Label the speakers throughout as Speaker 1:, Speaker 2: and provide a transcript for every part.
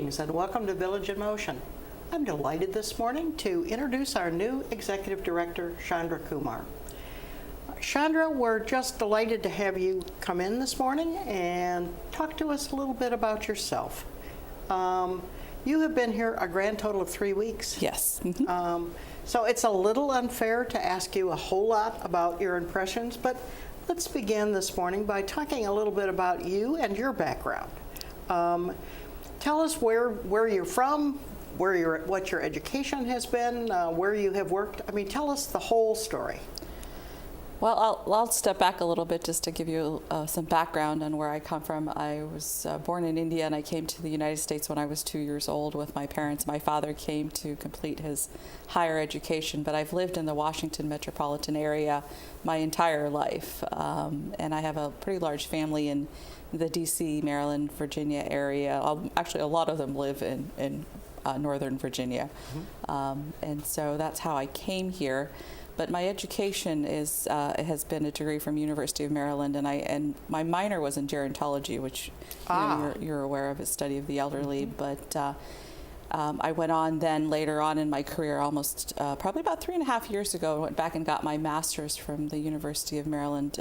Speaker 1: Greetings and welcome to Village in Motion. I'm delighted this morning to introduce our new Executive Director, Chandra Kumar. Chandra, we're just delighted to have you come in this morning and talk to us a little bit about yourself. You have been here a grand total of 3 weeks.
Speaker 2: Yes.
Speaker 1: So it's a little unfair to ask you a whole lot about your impressions, but let's begin this morning by talking a little bit about you and your background. Tell us where you're from, what your education has been, where you have worked. I mean, tell us the whole story.
Speaker 2: Well, I'll step back a little bit just to give you some background on where I come from. I was born in India, and I came to the United States when I was 2 years old with my parents. My father came to complete his higher education, but I've lived in the Washington metropolitan area my entire life, and I have a pretty large family in the D.C., Maryland, Virginia area. Actually, a lot of them live in Northern Virginia, and so that's how I came here. But my education has been a degree from University of Maryland, and my minor was in gerontology, which you're aware of, a study of the elderly. But I went on then later on in my career, almost probably about 3.5 years ago, went back and got my master's from the University of Maryland,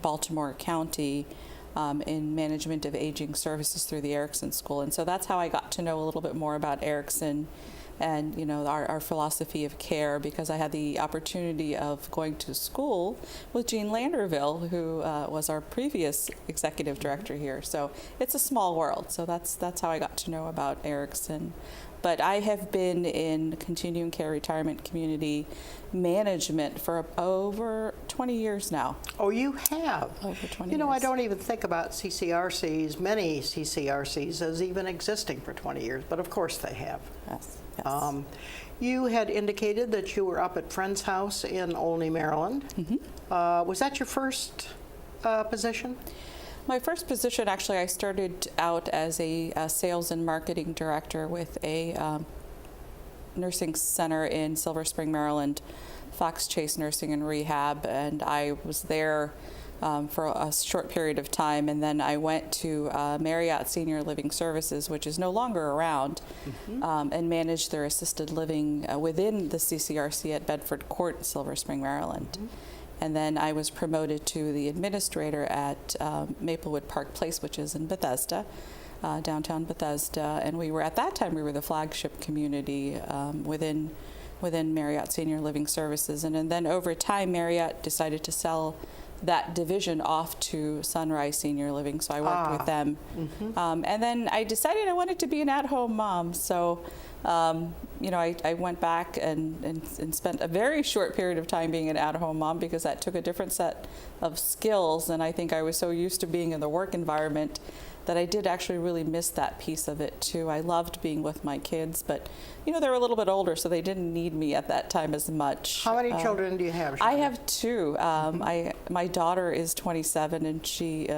Speaker 2: Baltimore County, in management of aging services through the Erickson School. And so that's how I got to know a little bit more about Erickson and our philosophy of care, because I had the opportunity of going to school with Jean Landerville, who was our previous executive director here. So it's a small world. So that's how I got to know about Erickson. But I have been in continuing care retirement community management for over 20 years now.
Speaker 1: Oh, you have?
Speaker 2: Over 20
Speaker 1: years.
Speaker 2: I
Speaker 1: don't even think about CCRCs, many CCRCs, as even existing for 20 years, but of course they have.
Speaker 2: Yes.
Speaker 1: You had indicated that you were up at Friend's House in Olney, Maryland. Was that your first position?
Speaker 2: My first position, actually, I started out as a sales and marketing director with a nursing center in Silver Spring, Maryland, Fox Chase Nursing and Rehab, and I was there for a short period of time, and then I went to Marriott Senior Living Services, which is no longer around, and managed their assisted living within the CCRC at Bedford Court, Silver Spring, Maryland. And then I was promoted to the administrator at Maplewood Park Place, which is in Bethesda, downtown Bethesda. And we were, at that time, we were the flagship community within Marriott Senior Living Services. And then over time, Marriott decided to sell that division off to Sunrise Senior Living, so I worked with them. And then I decided I wanted to be an at-home mom, so I went back and spent a very short period of time being an at-home mom, because that took a different set of skills, and I think I was so used to being in the work environment that I did actually really miss that piece of it too. I loved being with my kids, but they were a little bit older, so they didn't need me at that time as much.
Speaker 1: How many children do you have?
Speaker 2: I have two. My daughter is 27, and she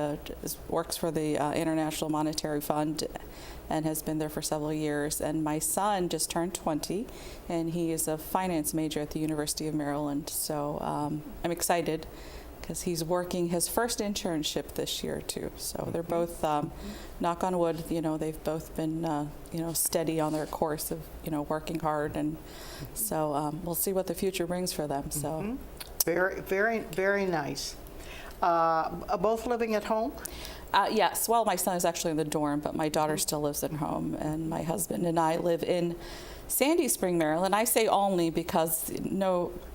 Speaker 2: works for the International Monetary Fund and has been there for several years. And my son just turned 20, and he is a finance major at the University of Maryland. So I'm excited, because he's working his first internship this year too. So they're both, knock on wood, they've both been, steady on their course of, working hard, and so we'll see what the future brings for them. So,
Speaker 1: very, very, very nice. Both living at home?
Speaker 2: Yes. Well, my son is actually in the dorm, but my daughter still lives at home, and my husband and I live in Sandy Spring, Maryland. I say only because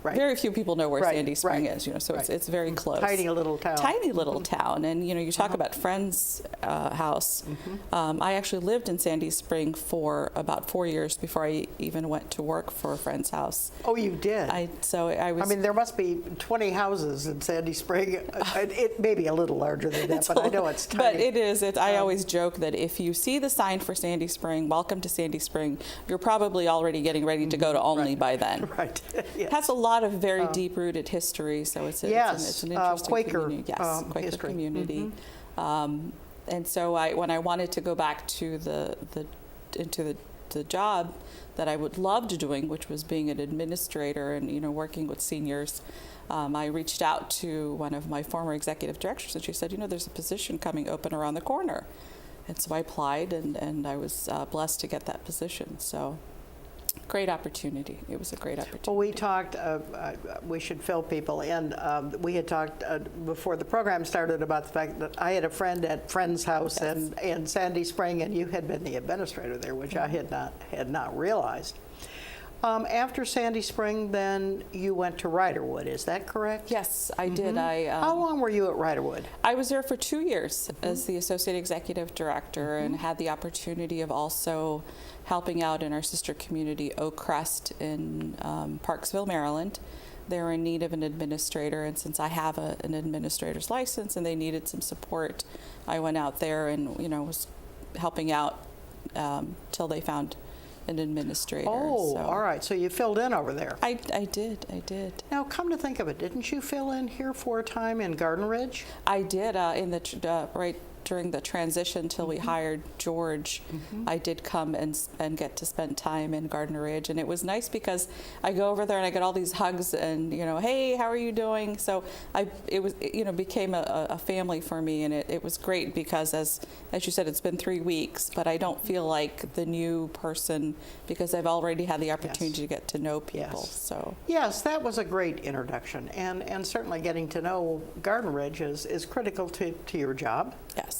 Speaker 2: very few people know where Sandy Spring is. So it's very close.
Speaker 1: Tiny little town.
Speaker 2: Tiny little town, and you talk about Friend's house. I actually lived in Sandy Spring for about 4 years before I even went to work for Friend's house.
Speaker 1: Oh, you did.
Speaker 2: I was.
Speaker 1: I mean, there must be 20 houses in Sandy Spring. It may be a little larger than that, but I know it's tiny.
Speaker 2: But it is. I always joke that if you see the sign for Sandy Spring, "Welcome to Sandy Spring," you're probably already getting ready to go to Olney by then.
Speaker 1: Right. Yes.
Speaker 2: It has a lot of very deep-rooted history, so it's an interesting
Speaker 1: Quaker
Speaker 2: community. Yes, Quaker
Speaker 1: history.
Speaker 2: Community. And so when I wanted to go back to into the job that I would loved doing, which was being an administrator and working with seniors, I reached out to one of my former executive directors, and she said, there's a position coming open around the corner. And so I applied, and I was blessed to get that position. So great opportunity. It was a great opportunity.
Speaker 1: Well, we talked, we should fill people in. We had talked before the program started about the fact that I had a friend at Friend's house in Sandy Spring, and you had been the administrator there, which I had not realized. After Sandy Spring, then you went to Riderwood, is that correct?
Speaker 2: Yes, I did.
Speaker 1: How long were you at Riderwood?
Speaker 2: I was there for 2 years as the Associate Executive Director and had the opportunity of also helping out in our sister community, Oak Crest in Parksville, Maryland. They were in need of an administrator, and since I have an administrator's license and they needed some support, I went out there and was helping out till they found an administrator.
Speaker 1: Oh,
Speaker 2: so.
Speaker 1: All right. So you filled in over there.
Speaker 2: I did.
Speaker 1: Now, come to think of it, didn't you fill in here for a time in Garden Ridge?
Speaker 2: I did in the right during the transition till we hired George. I did come and get to spend time in Garden Ridge, and it was nice because I go over there and I get all these hugs and hey, how are you doing? So it was became a family for me, and it was great because as you said, it's been 3 weeks, but I don't feel like the new person because I've already had the opportunity to get to know people.
Speaker 1: Yes.
Speaker 2: So
Speaker 1: yes, that was a great introduction, and certainly getting to know Garden Ridge is critical to your job.
Speaker 2: Yes.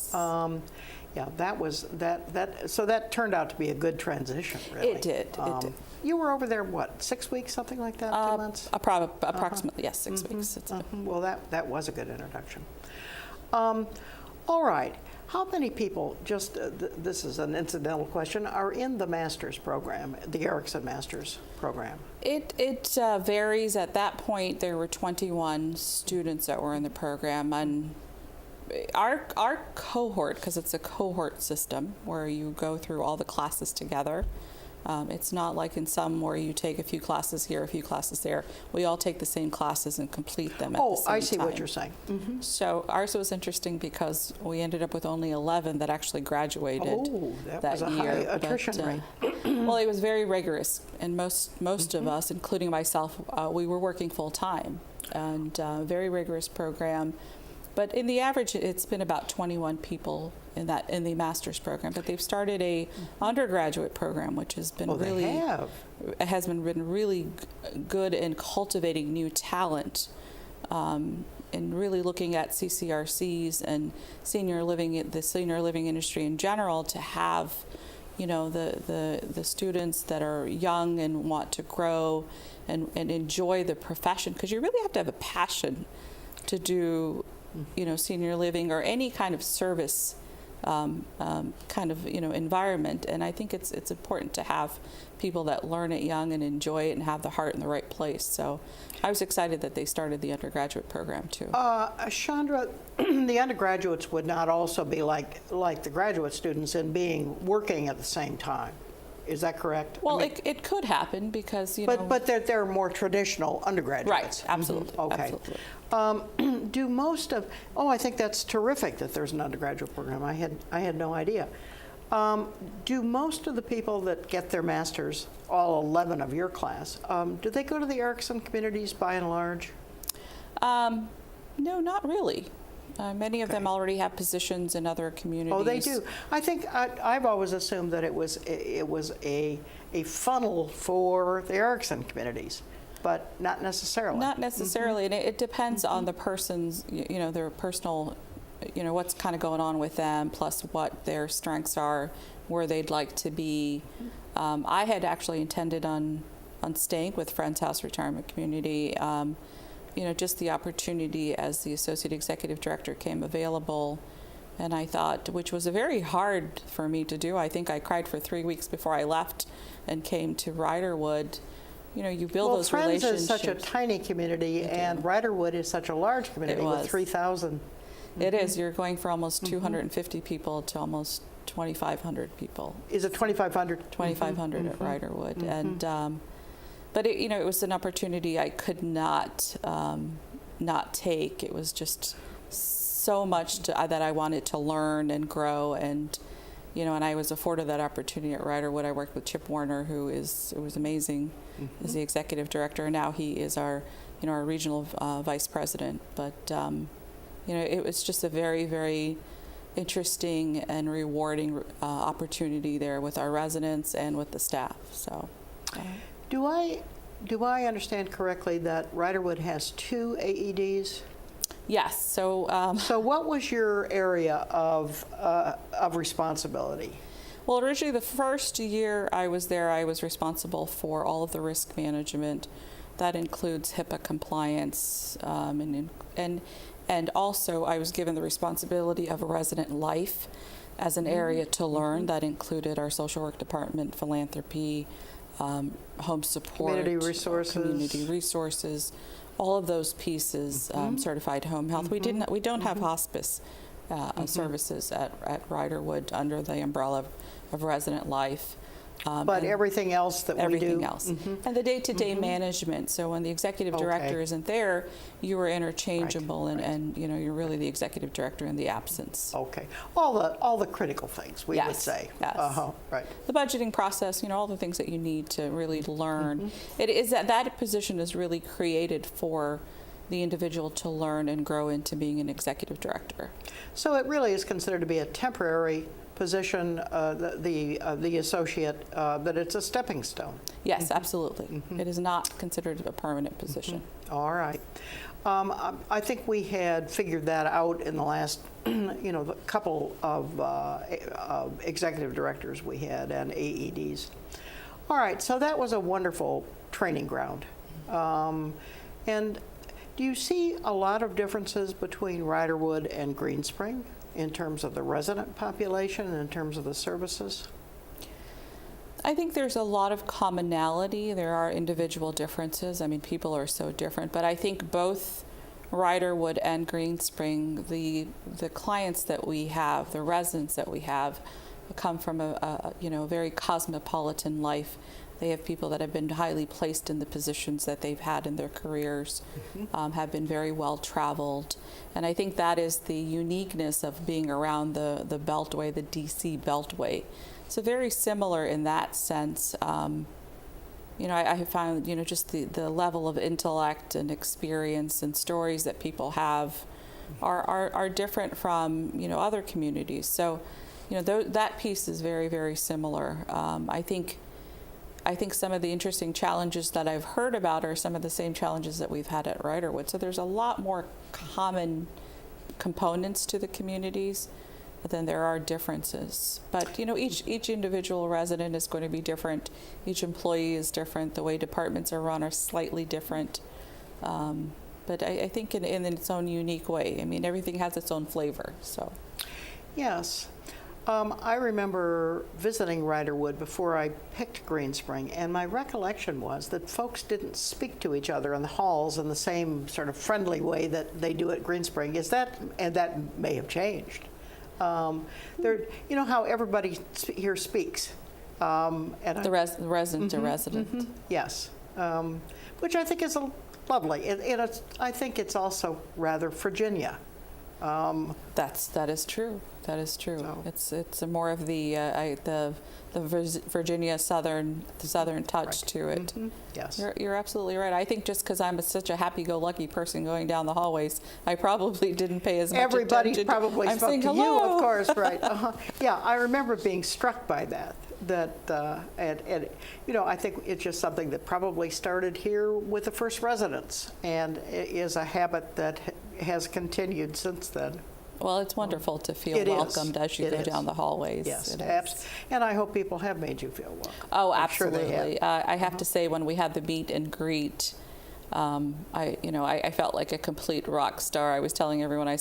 Speaker 1: Yeah, that was that. So that turned out to be a good transition, really.
Speaker 2: It did. It did.
Speaker 1: You were over there, what, 6 weeks, something like that, 2 months?
Speaker 2: Approximately, yes, 6 weeks.
Speaker 1: Well, that was a good introduction. All right. How many people, just this is an incidental question, are in the master's program, the Erickson master's program?
Speaker 2: It varies. At that point, there were 21 students that were in the program, and our cohort, because it's a cohort system where you go through all the classes together. It's not like in some where you take a few classes here, a few classes there. We all take the same classes and complete them at the same time.
Speaker 1: Oh, I see what you're saying.
Speaker 2: So ours was interesting because we ended up with only 11 that actually graduated
Speaker 1: that was a
Speaker 2: year.
Speaker 1: high attrition rate.
Speaker 2: Well, it was very rigorous, and most of us, including myself, we were working full time, and very rigorous program. But in the average, it's been about 21 people in the master's program. But they've started a undergraduate program, which has been really good in cultivating new talent, and really looking at CCRCs and the senior living industry in general to have, the students that are young and want to grow and enjoy the profession, because you really have to have a passion to do senior living or any kind of service environment. And I think it's important to have people that learn it young and enjoy it and have the heart in the right place. So I was excited that they started the undergraduate program too.
Speaker 1: Chandra, the undergraduates would not also be like the graduate students in working at the same time. Is that correct?
Speaker 2: Well, it could happen because
Speaker 1: But they're more traditional undergraduates.
Speaker 2: Right. Absolutely.
Speaker 1: Okay.
Speaker 2: Absolutely.
Speaker 1: Do most of? Oh, I think that's terrific that there's an undergraduate program. I had no idea. Do most of the people that get their masters, all 11 of your class, do they go to the Erickson communities by and large?
Speaker 2: No, not really. Many of them already have positions in other communities.
Speaker 1: Oh, they do. I think I've always assumed that it was a funnel for the Erickson communities, but not necessarily.
Speaker 2: Not necessarily, and it depends on the person's, their personal, what's kind of going on with them, plus what their strengths are, where they'd like to be. I had actually intended on staying with Friends House Retirement Community. Just the opportunity as the associate executive director came available, and I thought, which was very hard for me to do. I think I cried for 3 weeks before I left and came to Riderwood. You build those relationships.
Speaker 1: Friends is such a tiny community, and Riderwood is such a large community with 3,000.
Speaker 2: It is. You're going from almost 250 people to almost 2,500 people.
Speaker 1: Is it 2,500?
Speaker 2: 2,500 at Riderwood, and. But it was an opportunity I could not take. It was just so much that I wanted to learn and grow, and and I was afforded that opportunity at Riderwood. I worked with Chip Warner, who was amazing, as the executive director. Now he is our our regional vice president. But it was just a very, very interesting and rewarding opportunity there with our residents and with the staff. So,
Speaker 1: Do I understand correctly that Riderwood has 2 AEDs?
Speaker 2: yes. So,
Speaker 1: So what was your area of responsibility?
Speaker 2: well, originally the first year I was there, I was responsible for all of the risk management. That includes HIPAA compliance, and also I was given the responsibility of resident life as an area to learn. That included our social work department, philanthropy, home support, community resources, all of those pieces, certified home health. We don't have hospice services at Riderwood under the umbrella of resident life.
Speaker 1: But everything else that we do?
Speaker 2: Everything else. And the day-to-day management. So when the executive director isn't there, you are interchangeable, and you know, you're really the executive director in the absence.
Speaker 1: Okay. All the critical things, we would say.
Speaker 2: Yes.
Speaker 1: Right.
Speaker 2: The budgeting process, you know, all the things that you need to really learn. It is that position is really created for the individual to learn and grow into being an executive director.
Speaker 1: So it really is considered to be a temporary position, the associate, that it's a stepping stone.
Speaker 2: Yes, absolutely. It is not considered a permanent position.
Speaker 1: All right. I think we had figured that out in the last, the couple of executive directors we had and AEDs. All right, so that was a wonderful training ground. And do you see a lot of differences between Riderwood and Greenspring in terms of the resident population and in terms of the services?
Speaker 2: I think there's a lot of commonality. There are individual differences. I mean, people are so different, but I think both Riderwood and Greenspring, the clients that we have, the residents that we have, come from a very cosmopolitan life. They have people that have been highly placed in the positions that they've had in their careers, have been very well traveled. And I think that is the uniqueness of being around the Beltway, the DC Beltway. So very similar in that sense. I have found, just the level of intellect and experience and stories that people have are different from, other communities. So, that piece is very, very similar. I think some of the interesting challenges that I've heard about are some of the same challenges that we've had at Riderwood. So there's a lot more common components to the communities than there are differences. But each individual resident is going to be different. Each employee is different. The way departments are run are slightly different. But I think in its own unique way. I mean, everything has its own flavor. So.
Speaker 1: Yes. I remember visiting Riderwood before I picked Greenspring, and my recollection was that folks didn't speak to each other in the halls in the same sort of friendly way that they do at Greenspring. And that may have changed. How everybody here speaks.
Speaker 2: The resident to resident.
Speaker 1: Yes, which I think is lovely. I think it's also rather Virginia.
Speaker 2: That is true. That is true. So. It's a more of the Virginia southern touch to it.
Speaker 1: Yes,
Speaker 2: you're absolutely right. I think just because I'm such a happy-go-lucky person going down the hallways, I probably didn't pay as much attention.
Speaker 1: Everybody probably spoke to
Speaker 2: hello.
Speaker 1: you, of course, right? Yeah, I remember being struck by that. I think it's just something that probably started here with the first residents, and is a habit that has continued since then.
Speaker 2: Well, it's wonderful to feel welcomed as you go down the hallways.
Speaker 1: Yes, absolutely. And I hope people have made you feel welcome.
Speaker 2: Oh, absolutely.
Speaker 1: I'm sure they have.
Speaker 2: I have to say, when we had the meet and greet, I felt like a complete rock star. I was telling everyone, I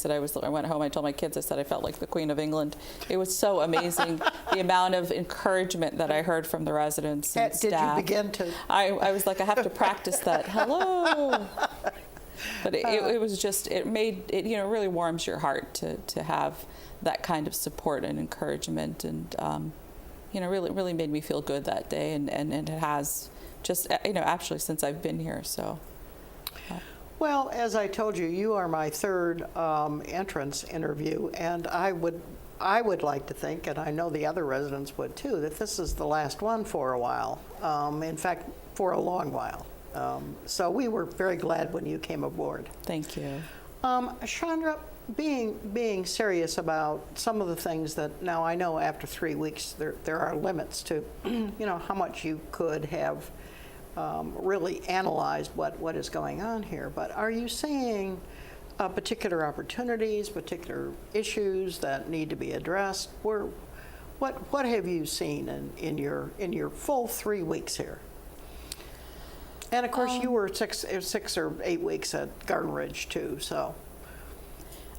Speaker 2: went home, I told my kids, I said I felt like the Queen of England. It was so amazing, the amount of encouragement that I heard from the residents and staff.
Speaker 1: Did you begin to?
Speaker 2: I was like, I have to practice that. Hello. But it was just, it really warms your heart to have that kind of support and encouragement, and really made me feel good that day, and it has just actually since I've been here. So.
Speaker 1: Well, as I told you, you are my third entrance interview, and I would like to think, and I know the other residents would too, that this is the last one for a while. In fact, for a long while. So we were very glad when you came aboard.
Speaker 2: Thank you.
Speaker 1: Chandra, being serious about some of the things that, now I know after 3 weeks there are limits to how much you could have really analyzed what is going on here, but are you seeing particular opportunities, particular issues that need to be addressed? What have you seen in your full 3 weeks here? And of course, you were 6 or 8 weeks at Garden Ridge too, so.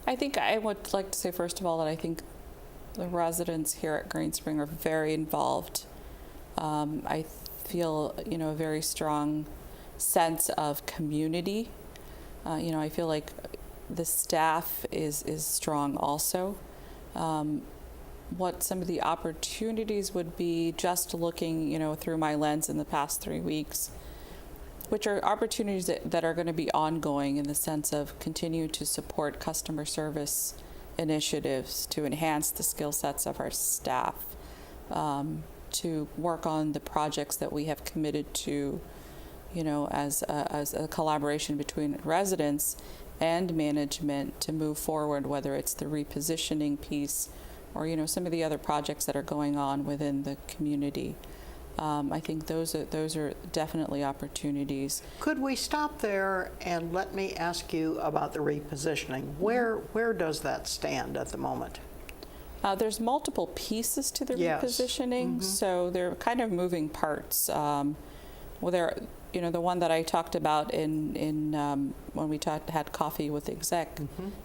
Speaker 2: I think I would like to say, first of all, that I think the residents here at Green Spring are very involved. I feel, a very strong sense of community. I feel like the staff is strong also. What some of the opportunities would be, just looking, through my lens in the past 3 weeks, which are opportunities that are going to be ongoing in the sense of continue to support customer service initiatives to enhance the skill sets of our staff, to work on the projects that we have committed to, as a collaboration between residents and management to move forward, whether it's the repositioning piece or, some of the other projects that are going on within the community. I think those are definitely opportunities.
Speaker 1: Could we stop there and let me ask you about the repositioning? Where does that stand at the moment?
Speaker 2: There's multiple pieces to the repositioning, so they're kind of moving parts. The one that I talked about in when we had coffee with the exec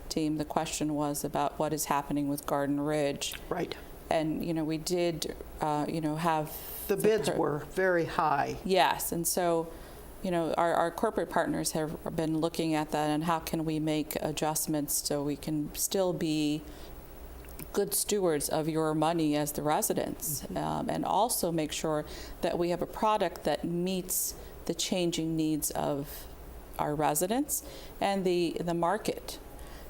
Speaker 2: team, the question was about what is happening with Garden Ridge.
Speaker 1: Right.
Speaker 2: And we did have
Speaker 1: the bids were very high.
Speaker 2: Yes, and so our corporate partners have been looking at that and how can we make adjustments so we can still be good stewards of your money as the residents, and also make sure that we have a product that meets the changing needs of our residents and the market.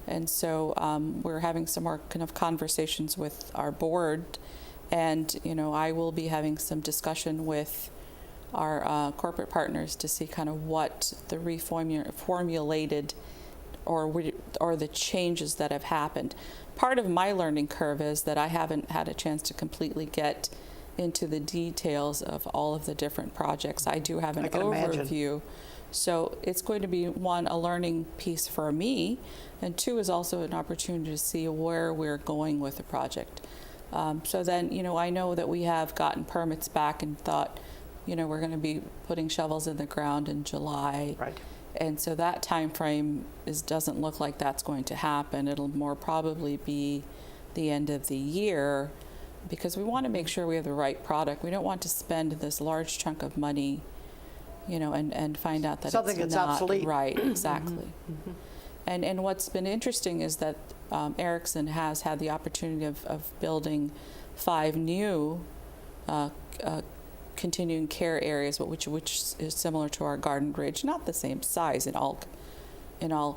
Speaker 2: And so we're having some more kind of conversations with our board, and I will be having some discussion with our corporate partners to see kind of what the reformulated or the changes that have happened. Part of my learning curve is that I haven't had a chance to completely get into the details of all of the different projects. I do have an overview. So it's going to be, one, a learning piece for me, and two, is also an opportunity to see where we're going with the project. So then, I know that we have gotten permits back and thought, we're going to be putting shovels in the ground in July.
Speaker 1: Right.
Speaker 2: And so that time frame doesn't look like that's going to happen. It'll more probably be the end of the year, because we want to make sure we have the right product. We don't want to spend this large chunk of money, and find out that
Speaker 1: something
Speaker 2: it's
Speaker 1: that's
Speaker 2: not
Speaker 1: obsolete.
Speaker 2: Right, exactly. And what's been interesting is that Erickson has had the opportunity of building 5 new continuing care areas, but which is similar to our Garden Ridge, not the same size in all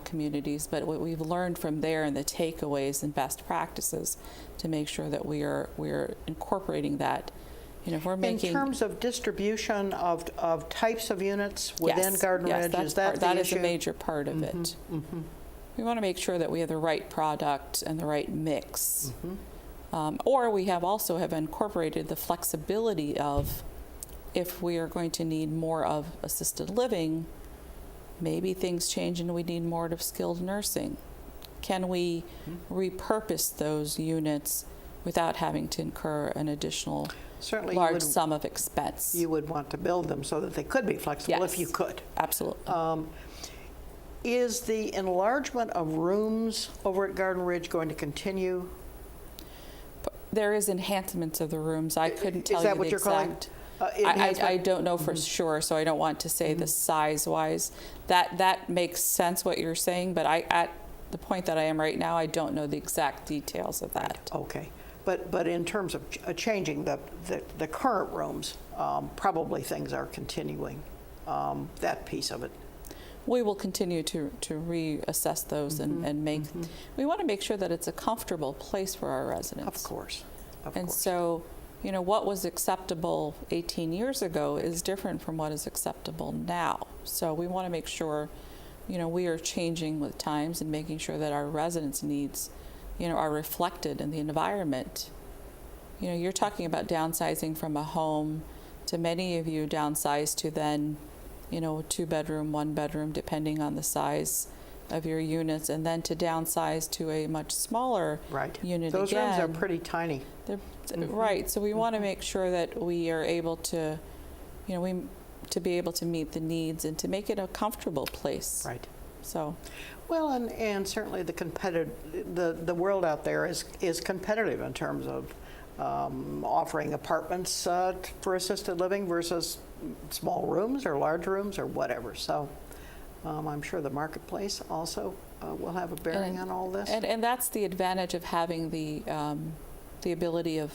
Speaker 2: communities, but what we've learned from there and the takeaways and best practices to make sure that we're incorporating that. If we're making,
Speaker 1: in terms of distribution of types of units within Garden Ridge, is that the issue?
Speaker 2: Is a major part of it. We want to make sure that we have the right product and the right mix. Or we have incorporated the flexibility of, if we are going to need more of assisted living, maybe things change and we need more of skilled nursing. Can we repurpose those units without having to incur an additional large sum of expense?
Speaker 1: You would want to build them so that they could be flexible if you could.
Speaker 2: Absolutely.
Speaker 1: Is the enlargement of rooms over at Garden Ridge going to continue?
Speaker 2: There is enhancements of the rooms. I couldn't tell you the exact. Is that what you're calling? I don't know for sure, so I don't want to say the size-wise. That makes sense what you're saying, but at the point that I am right now, I don't know the exact details of that.
Speaker 1: Right. Okay. But in terms of changing the current rooms, probably things are continuing, that piece of it.
Speaker 2: We will continue to reassess those and make, we want to make sure that it's a comfortable place for our residents.
Speaker 1: Of course.
Speaker 2: So, what was acceptable 18 years ago is different from what is acceptable now. So we want to make sure we are changing with times and making sure that our residents' needs, are reflected in the environment. You're talking about downsizing from a home to many of you downsize to then, 2-bedroom, 1-bedroom, depending on the size of your units, and then to downsize to a much smaller unit.
Speaker 1: Those
Speaker 2: again.
Speaker 1: rooms are pretty tiny.
Speaker 2: Right. So we want to make sure that we are able to, to be able to meet the needs and to make it a comfortable place.
Speaker 1: Right.
Speaker 2: So.
Speaker 1: Well, and certainly the world out there is competitive in terms of offering apartments for assisted living versus small rooms or large rooms or whatever. So I'm sure the marketplace also will have a bearing on all this.
Speaker 2: And that's the advantage of having the ability of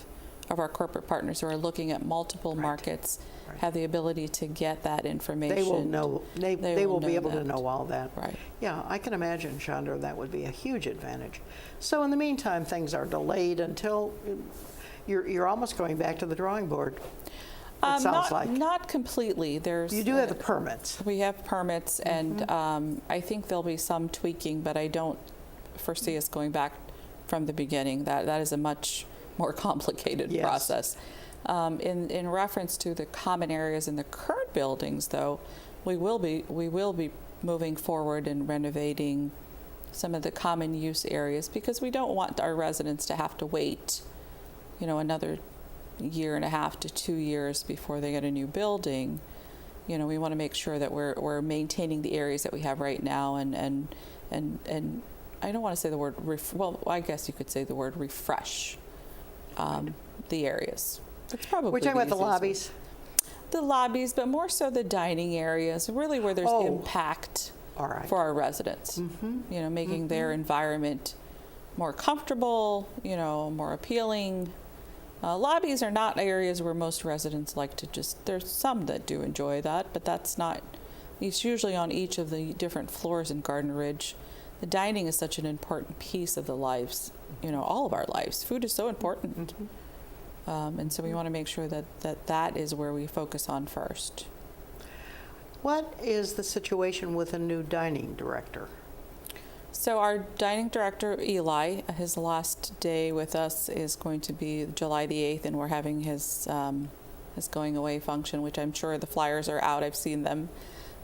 Speaker 2: our corporate partners who are looking at multiple markets, have the ability to get that information.
Speaker 1: They will know. They will be able to know all that.
Speaker 2: Right.
Speaker 1: Yeah, I can imagine, Chandra, that would be a huge advantage. So in the meantime, things are delayed until you're almost going back to the drawing board. It sounds like.
Speaker 2: Not completely.
Speaker 1: You do have the permits.
Speaker 2: We have permits, and I think there'll be some tweaking, but I don't foresee us going back from the beginning. That is a much more complicated process. In reference to the common areas in the current buildings, though, we will be moving forward and renovating some of the common use areas because we don't want our residents to have to wait, another 1.5 to 2 years before they get a new building. We want to make sure that we're maintaining the areas that we have right now, and I don't want to say the word I guess you could say the word refresh the areas. That's probably
Speaker 1: we're talking about the lobbies.
Speaker 2: The lobbies, but more so the dining areas, really where there's impact for our residents. Making their environment more comfortable, more appealing. Lobbies are not areas where most residents like to there's some that do enjoy that, but that's not, it's usually on each of the different floors in Garden Ridge. The dining is such an important piece of the lives, all of our lives. Food is so important. And so we want to make sure that is where we focus on first.
Speaker 1: What is the situation with a new dining director?
Speaker 2: So our dining director, Eli, his last day with us is going to be July the 8th, and we're having his going away function, which I'm sure the flyers are out. I've seen them.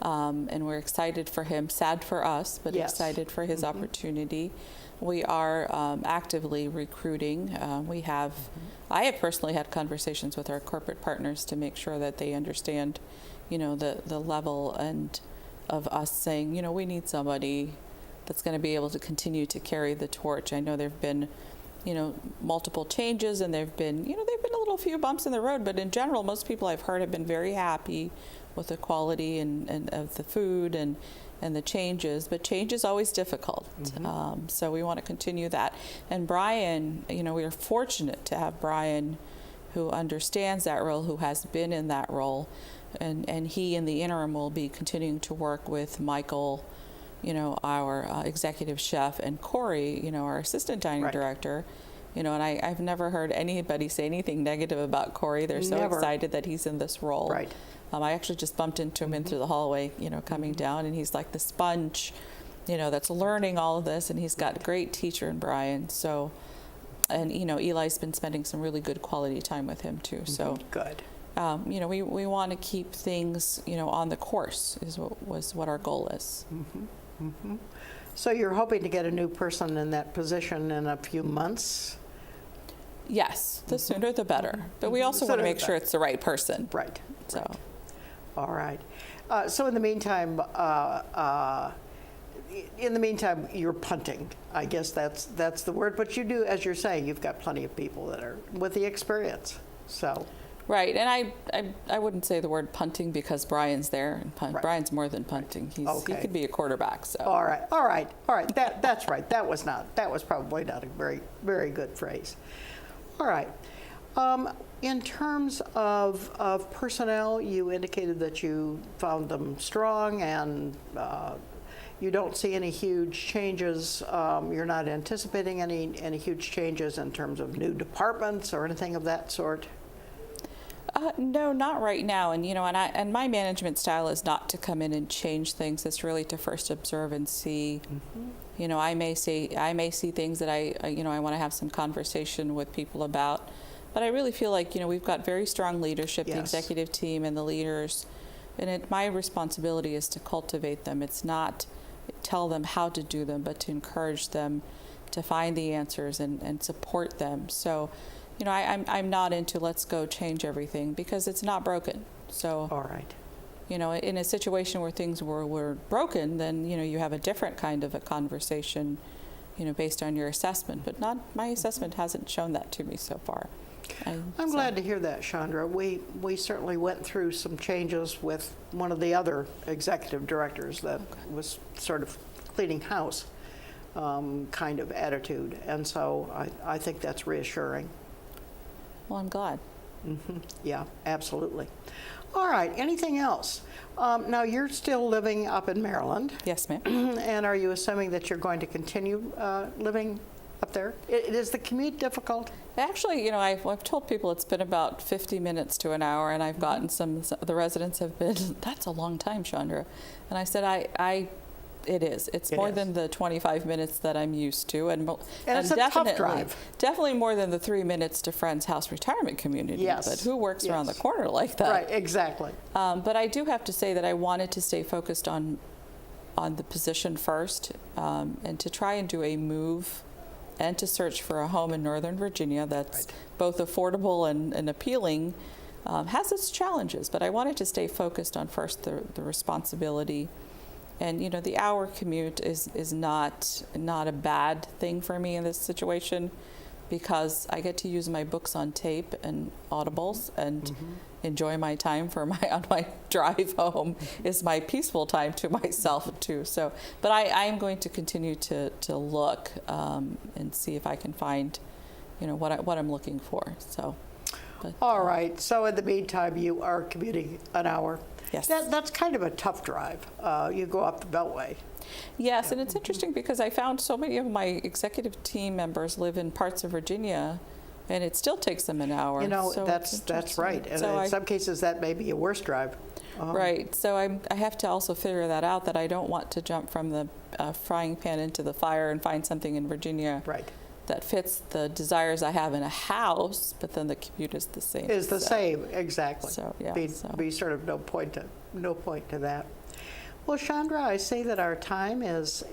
Speaker 2: And we're excited for him, sad for us, but excited for his opportunity. We are actively recruiting. I have personally had conversations with our corporate partners to make sure that they understand, the level and of us saying, we need somebody that's going to be able to continue to carry the torch. I know there've been, multiple changes, and there've been a little few bumps in the road, but in general, most people I've heard have been very happy with the quality and of the food and the changes, but change is always difficult. So we want to continue that. And Brian, we are fortunate to have Brian who understands that role, who has been in that role, and he in the interim will be continuing to work with Michael, our executive chef, and Corey, our assistant dining director. And I've never heard anybody say anything negative about Corey. They're so excited that he's in this role.
Speaker 1: Right.
Speaker 2: I actually just bumped into him in through the hallway, coming down, and he's like the sponge, that's learning all of this, and he's got a great teacher in Brian. So, and Eli's been spending some really good quality time with him too. So
Speaker 1: good.
Speaker 2: We want to keep things, on the course was what our goal is.
Speaker 1: So you're hoping to get a new person in that position in a few months?
Speaker 2: Yes, the sooner the better. But we also want to make sure it's the right person.
Speaker 1: Right.
Speaker 2: So.
Speaker 1: Right. All right. So in the meantime, you're punting. I guess that's the word. But you do, as you're saying, you've got plenty of people that are with the experience. So.
Speaker 2: Right, and I wouldn't say the word punting because Brian's there. And Brian's more than punting. He could be a quarterback. So.
Speaker 1: All right. That's right. That was probably not a very, very good phrase. All right. In terms of personnel, you indicated that you found them strong, and you don't see any huge changes. You're not anticipating any huge changes in terms of new departments or anything of that sort?
Speaker 2: No, not right now. And and my management style is not to come in and change things. It's really to first observe and see. Mm-hmm. I may see things that I want to have some conversation with people about. But I really feel like we've got very strong leadership,
Speaker 1: Yes.
Speaker 2: the executive team and the leaders, and my responsibility is to cultivate them. It's not tell them how to do them, but to encourage them to find the answers and support them. So. I'm not into let's go change everything because it's not broken. So,
Speaker 1: All right.
Speaker 2: In a situation where things were broken, then, you have a different kind of a conversation, based on your assessment. But my assessment hasn't shown that to me so far.
Speaker 1: I'm glad to hear that, Chandra. We certainly went through some changes with one of the other executive directors that was sort of cleaning house kind of attitude. And so I think that's reassuring.
Speaker 2: Well, I'm glad.
Speaker 1: Mm-hmm. Yeah, absolutely. All right, anything else? Now, you're still living up in Maryland.
Speaker 2: Yes, ma'am.
Speaker 1: And are you assuming that you're going to continue living up there? Is the commute difficult?
Speaker 2: Actually, I've told people it's been about 50 minutes to an hour, and I've gotten some the residents have been, that's a long time, Chandra. And I said, it is. It's more than the 25 minutes that I'm used to. And
Speaker 1: it's a tough drive.
Speaker 2: Definitely more than the 3 minutes to Friends House Retirement Community.
Speaker 1: Yes.
Speaker 2: But who works around the corner like that?
Speaker 1: Right, exactly.
Speaker 2: But I do have to say that I wanted to stay focused on the position first and to try and do a move and to search for a home in Northern Virginia that's both affordable and appealing. Has its challenges, but I wanted to stay focused on first the responsibility. And the hour commute is not a bad thing for me in this situation because I get to use my books on tape and audibles and enjoy my time on my drive home is my peaceful time to myself too. So, but I am going to continue to look and see if I can find what I'm looking for. So. But,
Speaker 1: all right. So in the meantime, you are commuting an hour.
Speaker 2: Yes.
Speaker 1: That's kind of a tough drive. You go up the Beltway.
Speaker 2: Yes, and it's interesting because I found so many of my executive team members live in parts of Virginia, and it still takes them an hour. So
Speaker 1: that's right. And
Speaker 2: so
Speaker 1: in some cases, that may be a worse drive.
Speaker 2: Right. So I have to also figure that out, that I don't want to jump from the frying pan into the fire and find something in Virginia.
Speaker 1: Right.
Speaker 2: That fits the desires I have in a house, but then the commute is the same.
Speaker 1: Is the same, exactly.
Speaker 2: So yeah,
Speaker 1: be sort of no point to that. Well, Chandra, I see that our time is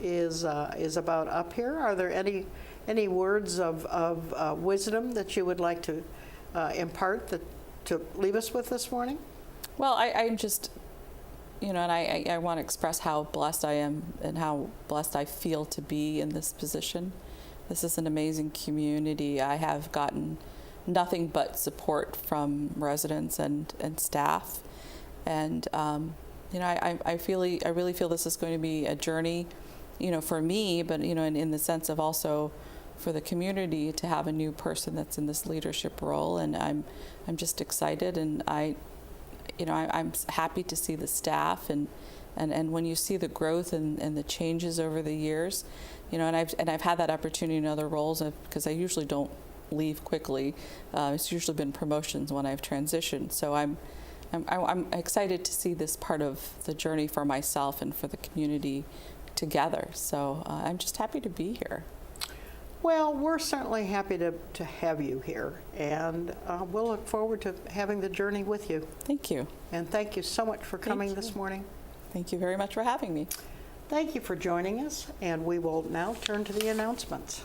Speaker 1: about up here. Are there any words of wisdom that you would like to impart to leave us with this morning?
Speaker 2: Well, I'm just, and I want to express how blessed I am and how blessed I feel to be in this position. This is an amazing community. I have gotten nothing but support from residents and staff. And, I really feel this is going to be a journey, for me, but, in the sense of also for the community to have a new person that's in this leadership role. And I'm just excited, and I'm happy to see the staff and when you see the growth and the changes over the years, and I've had that opportunity in other roles because I usually don't leave quickly. It's usually been promotions when I've transitioned. So I'm excited to see this part of the journey for myself and for the community together. So I'm just happy to be here.
Speaker 1: Well, we're certainly happy to have you here, and we'll look forward to having the journey with you.
Speaker 2: Thank you.
Speaker 1: And thank you so much for coming this morning.
Speaker 2: Thank you very much for having me.
Speaker 1: Thank you for joining us, and we will now turn to the announcements.